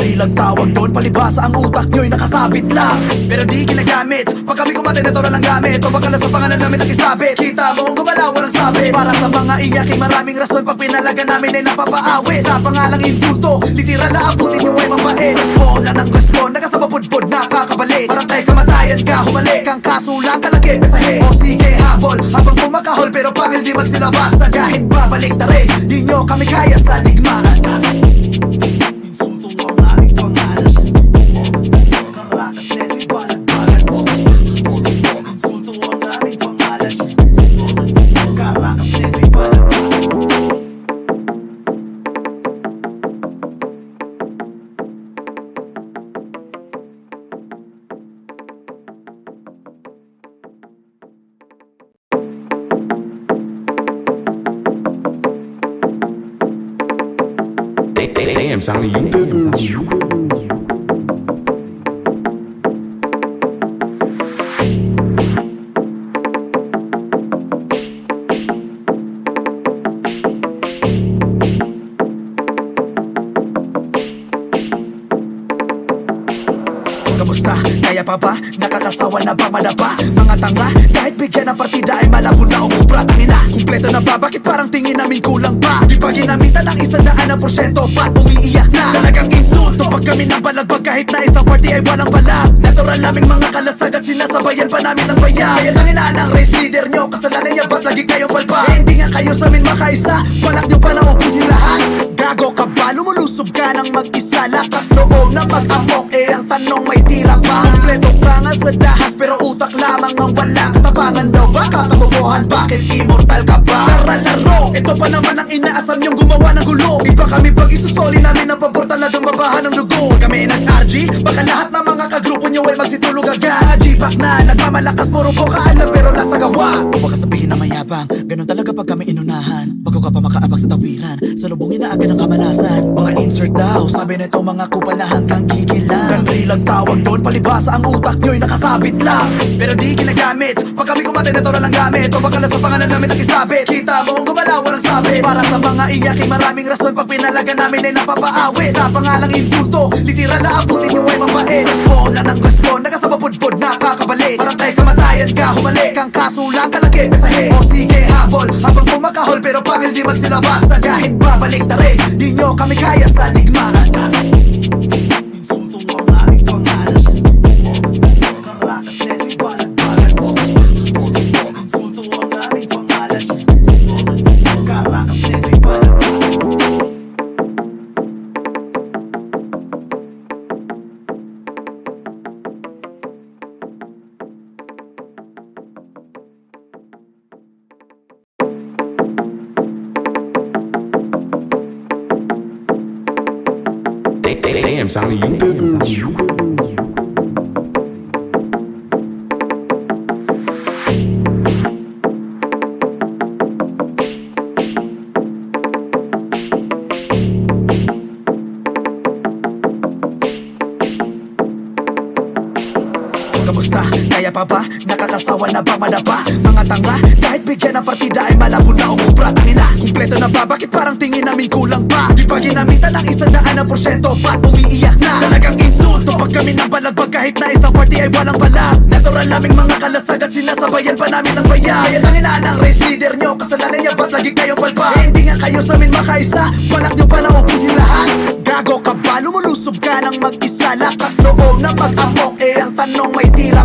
Country lang tawag doon, palibasa ang utak nyo'y nakasabit lang pero di ginagamit. Pag kami kumatay na lang gamit o baka sa pangalan namin nakisabit. Kita mo ang gumalaw, walang sabit. Para sa mga iyaking maraming rason, pag pinalaga namin ay napapaawit. Sa pangalang insulto, literal na abutin nyo ay mapait. Respond na ng respond, nagasabapudpod nakakabalik. Parang tayo kamatayan ka, humalik ang kaso lang kalagay pesahe. O sige habol, habang pumakahol pero pangil di magsilabasan. Kahit babalik na rin, di nyo kami kaya sa digmaan. Insulto ang aming pangalan, Caracas City balag-balag. Insulto ang aming pangalan, Caracas City balag-balag. Damn, Tommy, you good. Kamusta? Kaya pa ba? Nakakasawa na ba madapa? Mga tanga, kahit bigyan ng partida ay malabo na umubra. Tangina, kumpleto na ba? Bakit parang tingin namin kulang pa? Di pa ginamitan ng 100%, ba't umiiyak na? Talagang insulto pag kami nang balagbag, kahit na isang party ay walang balag. Natural naming mga kalasag at sinasabayan pa namin ng bayag. Kaya tangina ng race leader nyo, kasalanan niya ba't lagi kayong palpa? Eh, hindi nga kayo sa amin makaisa, balak nyo pa na ubusin lahat. Gago ka ba? Lumulusob ka ng mag-isa, lakas loob na mag-amok. Eh ang tanong may tira pa. Kompleto ka nga sa dahas pero utak lamang ang wala. Katapangan daw ba? Kakabobohan, bakit immortal ka ba? Tara laro, ito pa naman ang inaasam yung gumawa ng gulo. Iba kami pag isusoli namin ang pabortaladong babahan ng dugo. Kami nag-RG, baka lahat ng mga kagrupo nyo ay magsitulog agad. G-Pack na, nagmamalakas, puro po kaalam pero lasa gawa. O baka sabihin na mayabang, ganun talaga pag kami inunahan. Bago ka pa makaabak sa tawiran, salubungin na agad ang kamalasan. Mga insert daw, sabi na itong mga kupal na hanggang gigil lang. Country lang tawag doon, palibasa ang utak nyo'y nakasabit lang pero di ginagamit. Pag kami kumatay na lang gamit o baka sa pangalan namin nakisabit. Kita mo ang gumalaw, walang sabit. Para sa mga iyaking maraming rason, pag pinalaga namin ay napapaawit. Sa pangalang insulto, literal na abutin nyo ay mapait. Respond na ng respond, nagasabapudpod nakakabalik. Parang tayo kamatayan ka, humalik ang kaso lang kalagay pesahe. O sige habol, habang pumakahol pero pangil di magsilabasan. Kahit babalik na rin, di nyo kami kaya sa digmaan. Insulto ang aming pangalan, Caracas City balag-balag. Insulto ang aming pangalan, Caracas City balag-balag. Damn, Tommy, you good. Kamusta? Kaya pa ba? Nakakasawa na ba madapa? Mga tanga, kahit bigyan ng partida ay malabo na umubra. Tangina, kumpleto na ba? Bakit parang tingin namin kulang pa? Di pa ginamitan ng 100%, ba't umiiyak na? Talagang insulto pag kami nang balagbag, kahit na isang party ay walang balag. Natural naming mga kalasag at sinasabayan pa namin ng bayag. Kaya tangina ng race leader nyo, kasalanan niya ba't lagi kayong palpa? Eh, hindi nga kayo sa amin makaisa, balak nyo pa na ubusin lahat. Gago ka ba? Lumulusob ka ng mag-isa, lakas loob na mag-amok. Eh ang tanong may tira